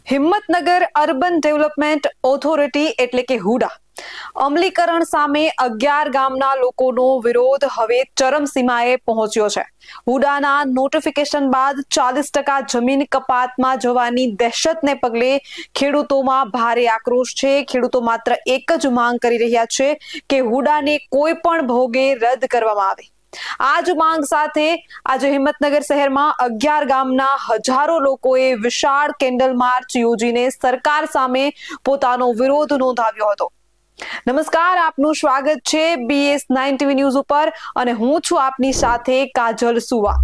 Himmatnagar urban development authority એટલે કે હુડા અમલીકરણ સામે 11 ગામના લોકોનો વિરોધ હવે ચરમસીમાએ પહોંચ્યો છે। હુડાના નોટિફિકેશન બાદ 40% જમીન કપાતમાં જવાની દહેશતને પગલે ખેડૂતોમાં ભારે આક્રોશ છે। ખેડૂતો માત્ર એક જ માંગ કરી રહ્યા છે કે હુડાને કોઈ પણ ભોગે રદ કરવામાં આવે। आज मांग साथे आज हिम्मतनगर शहर में 11 गामना हजारों लोकोए विशाल केन्डल मार्च योजीने सरकार सामे पोतानो विरोध नोंधाव्यो हतो। नमस्कार, आपनु स्वागत छे BS9 TV न्यूज पर अने हूँ छुं आपनी साथे काजल सुवा।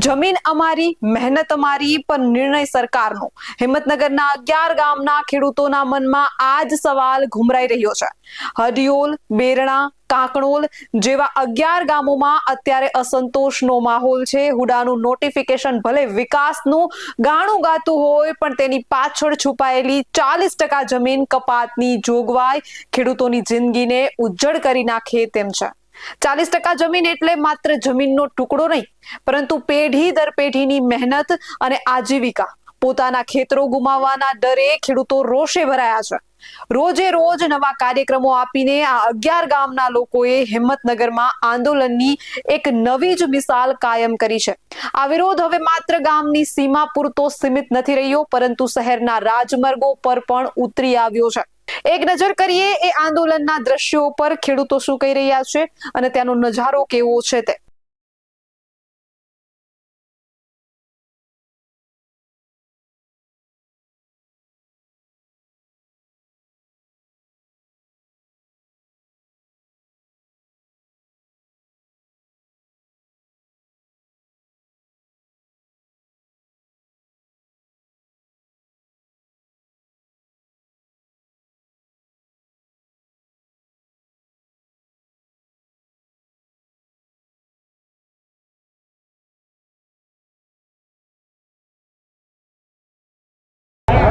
जमीन अमारी मेहनत अमारी पर निर्णय सरकारनो हिम्मतनगरना 11 गामना खेडूतोना मनमा आज सवाल घुमराई रह्यो छे। हडियोल, बेरણા, કાંકણોલ જેવા 11 ગામોમાં અત્યારે અસંતોષનો માહોલ છે। હુડાનું નોટિફિકેશન ભલે વિકાસનું ગાણું ગાતું હોય પણ તેની પાછળ છુપાયેલી 40% જમીન કપાતની જોગવાઈ ખેડૂતોની જિંદગીને ઉજ્જડ કરી નાખે તેમ છે। 40% જમીન એટલે માત્ર જમીનનો ટુકડો નહીં, પરંતુ પેઢી દર પેઢીની મહેનત અને આજીવિકા। પોતાના ખેતરો ગુમાવવાના ડરે ખેડૂતો રોષે ભરાયા છે। રોજે રોજ નવા કાર્યક્રમો આપીને આ 11 ગામના લોકોએ હિંમતનગરમાં આંદોલનની એક નવી જ મિસાલ કાયમ કરી છે। આ વિરોધ હવે માત્ર ગામની સીમા પૂરતો સીમિત નથી રહ્યો, પરંતુ શહેરના રાજમાર્ગો પર પણ ઉતરી આવ્યો છે। એક નજર કરીએ એ આંદોલનના દ્રશ્યો પર ખેડૂતો શું કહી રહ્યા છે અને તેનો નજારો કેવો છે તે।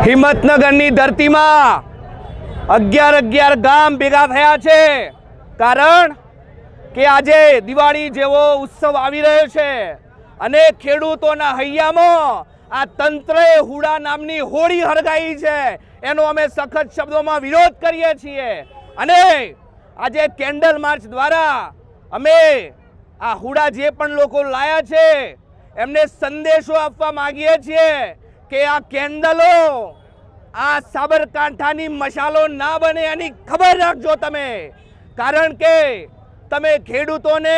हिम्मतनगरनी धरती में 11 गाम भेगा थया छे। कारण के आजे दिवाળી जेवो उत्सव आवी रह्यो छे अने खेडूतोना हૈયામાં आ तंत्रे हुड़ा नामनी होળી हरगाई छे। एनो अमे सखत शब्दों में विरोध करीए छीए अने आजे केन्डल मार्च द्वारा अमे आ हुड़ा जे पण लोको लाया छे एमने संदेशो आपवा मांगीए छीए के आ केन्डलो आ साबरकांठानी मशालो ना बने एनी खबर राखजो तमे। कारण के तमे खेडूतोने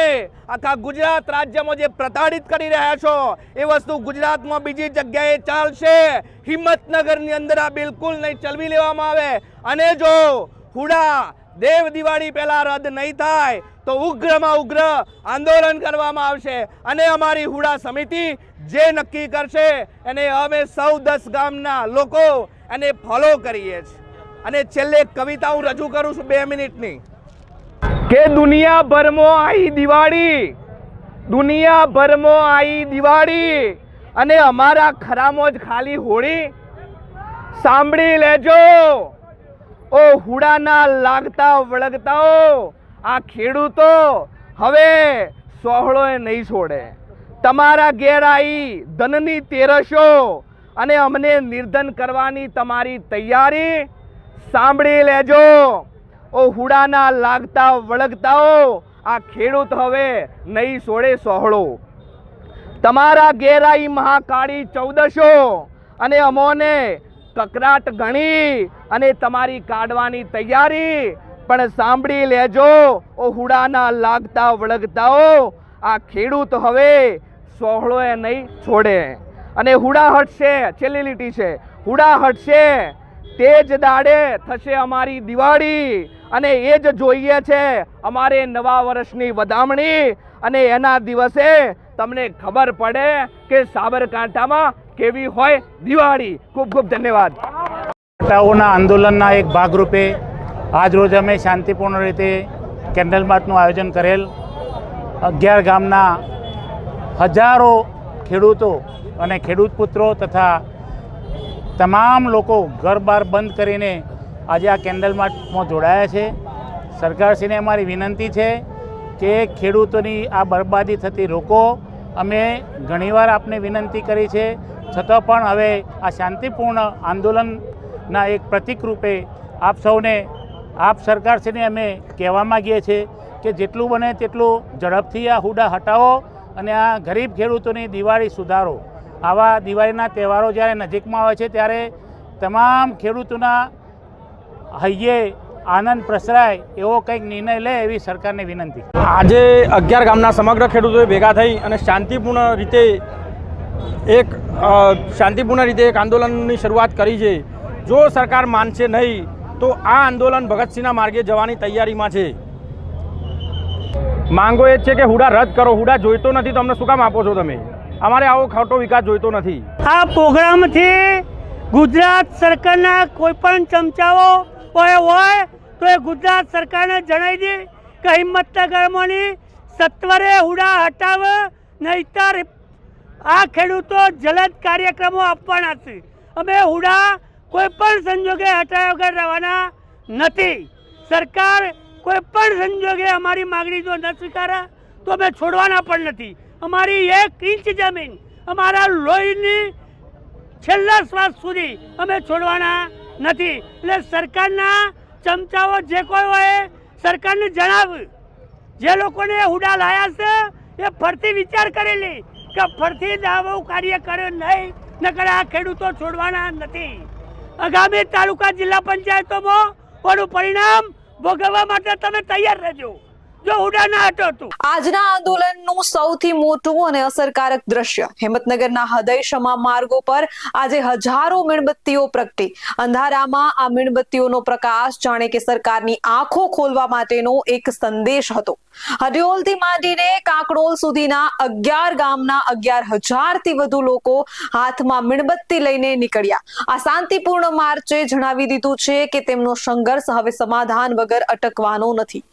आखा गुजरात राज्य में जे प्रताड़ित करी रह्या छो ए वस्तु गुजरात में बीजी जग्याए चालशे, हिम्मतनगरनी अंदर आ बिल्कुल नहीं चलवी लेवामां आवे। अने जो हुड़ा देव दिवाળી पहला रद्द नहीं थाय तो उग्र में उग्र आंदोलन करवामां आवशे अने अमारी हुड़ा समिति जे नक्की करशे एने अमे सौ 10 गामना लोको एने फॉलो करीए छे। अने छेल्ले कविता हूँ रजू करूँ छुं 2 मिनिटनी के दुनिया भर में आई दिवाળી, दुनिया भर में आई दिवाળી अने अमारा खरामो ज खाली होળી। सांभળી लेजो ओ हुड़ाना लागता वळगताओ आ खेडूतो हवे सोहळोए नहीं छोड़े। तमारा घेर आई धननी तेरसो अने अमने निर्धन करवानी तमारी तैयारी। सांभળી लेजो ओ हुड़ाना लागता वळगताओ आ खेडूत हवे नहीं छोड़े सोहळो। तमारा घेर आई महाकाળી चौदशो अने अमोने ककराट गणी अने तमारी काढवानी तैयारी। पण सांभળી लेजो ओ हुड़ाना लागता वळगताओ आ खेडूत हवे सोहळोए नहीं छोड़े। अने हुड़ा हटशे, छेल्ली લીટી છે, हुड़ा हटशे तेज दाड़े थशे अमारी दिवाળી अने ए ज जोईए छे अमारे नवा वर्षनी वधामणी अने एना दिवसे तमने खबर पड़े के साबरकांठामां केवी होय दिवाળી। खूब खूब धन्यवाद। नेताओना आंदोलनना एक भागरूपे आज रोज अमे शांतिपूर्ण रीते केन्डल मार्चनुं आयोजन करेल। 11 गामना हजारों खेडूतो अने खेडूत पुत्रों तथा तमाम लोको घर बार बंद करीने आज आ केन्डल मार्च में जोड़ाया छे। सरकारश्रीने अमारी विनंती है कि खेडूतोनी आ बर्बादी थती रोको અમે ઘણીવાર આપને વિનંતી કરી છે, છતાં પણ હવે આ શાંતિપૂર્ણ આંદોલનના એક પ્રતીક રૂપે આપ સૌને, આપ સરકારશ્રીને અમે કહેવા માગીએ છીએ કે જેટલું બને તેટલું ઝડપથી આ હુડા હટાવો અને આ ગરીબ ખેડૂતોની દિવાળી સુધારો. આવા દિવાળીના તહેવારો જ્યારે નજીકમાં આવે છે ત્યારે તમામ ખેડૂતોના હૈયે આનંદ પ્રસરાય એવો કંઈક નિર્ણય લે એવી સરકારને વિનંતી. આજે 11 ગામના સમગ્ર ખેડૂતોએ ભેગા થઈ અને શાંતિપૂર્ણ રીતે એક આંદોલનની શરૂઆત કરી છે. જો સરકાર માનશે નહીં તો આ આંદોલન ભગતસિંહના માર્ગે જવાની તૈયારીમાં છે. માંગો એ જ છે કે હુડા રદ કરો. હુડા જોઈતો નથી તો અમને શું કામ આપો છો તમે? અમારે આવો ખોટો વિકાસ જોઈતો નથી. આ પ્રોગ્રામથી ગુજરાત સરકારના કોઈ પણ ચમચાઓ હોય તો એ ગુજરાત સરકારને જણાવી દે કે હિંમતનગરમાંની સત્વરે હુડા હટાવે, નહીતર આ ખેડૂતો જલદ કાર્યક્રમો આપવાના છે. અમે હુડા કોઈ પણ સંજોગે હટાવ્યા વગર રહેવાના નથી. સરકાર કોઈ પણ સંજોગે અમારી માગણી જો ન સ્વીકારે તો અમે છોડવાના પણ નથી. અમારી 1 ઇંચ જમીન અમારા લોહીની છેલ્લા શ્વાસ સુધી અમે છોડવાના નથી. એટલે સરકારના ચમચાઓ જે કોઈ હોય સરકારને જણાવે, જે લોકોને હુડા લાયા છે એ ફરતી વિચાર કરેલી કે ફરતી દાવો કાર્ય કર્યો નહીં, નકર આ ખેડૂતો છોડવાના નથી. આગામી તાલુકા જિલ્લા પંચાયતોમાં કોનું પરિણામ ભોગવવા માટે તમે તૈયાર રહેજો જો હુડા ના હટો તો. આજના આંદોલનનું સૌથી મોટું અને અસરકારક દ્રશ્ય હિંમતનગરના હૃદયશમા માર્ગો પર આજે હજારો મીણબત્તીઓ પ્રગટી. અંધારામાં આ મીણબત્તીઓનો પ્રકાશ જાણે કે સરકારની આંખો ખોલવા માટેનો એક સંદેશ હતો. હડિયોલથી માંડીને કાંકણોલ સુધીના 11 ગામના 11,000થી વધુ લોકો હાથમાં મીણબત્તી લઈને નીકળ્યા. આ શાંતિપૂર્ણ માર્ચે જણાવી દીધું છે કે તેમનો સંઘર્ષ હવે સમાધાન વગર અટકવાનો નથી.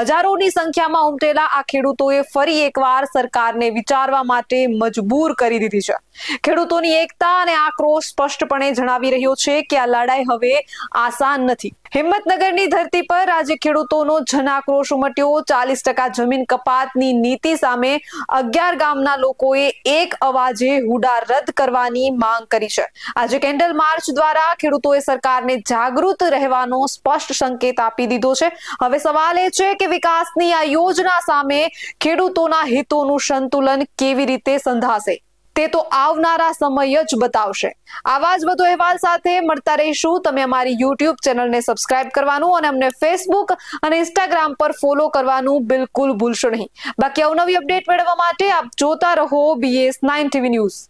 હજારોની સંખ્યામાં ઉમટેલા આ ખેડૂતોએ ફરી એકવાર સરકારને વિચારવા માટે મજબૂર કરી દીધી છે. ખેડૂતોની એકતા અને આક્રોશ સ્પષ્ટપણે જણાવી રહ્યો છે કે આ લડાઈ હવે આસાન નથી. હિંમતનગરની ધરતી પર આજે ખેડૂતોનો જન આક્રોશ ઉમટ્યો. 40% જમીન કપાતની નીતિ સામે 11 ગામના લોકોએ એક અવાજે હુડા રદ કરવાની માંગ કરી છે. આજે કેન્ડલ માર્ચ દ્વારા ખેડૂતોએ સરકારને જાગૃત રહેવાનો સ્પષ્ટ સંકેત આપી દીધો છે. હવે સવાલ એ છે કે વિકાસની આ યોજના સામે ખેડૂતોના હિતોનું સંતુલન કેવી રીતે સંધાશે તે તો આવનારા સમય જ બતાવશે. આવા જ વધુ અહેવાલ સાથે મળતા રહીશું. તમે અમારી YouTube ચેનલને સબસ્ક્રાઇબ કરવાનું અને અમને Facebook અને Instagram પર ફોલો કરવાનું બિલકુલ ભૂલશો નહીં. બાકી અવનવી અપડેટ મેળવવા માટે આપ જોતા રહો BS9 TV ન્યૂઝ.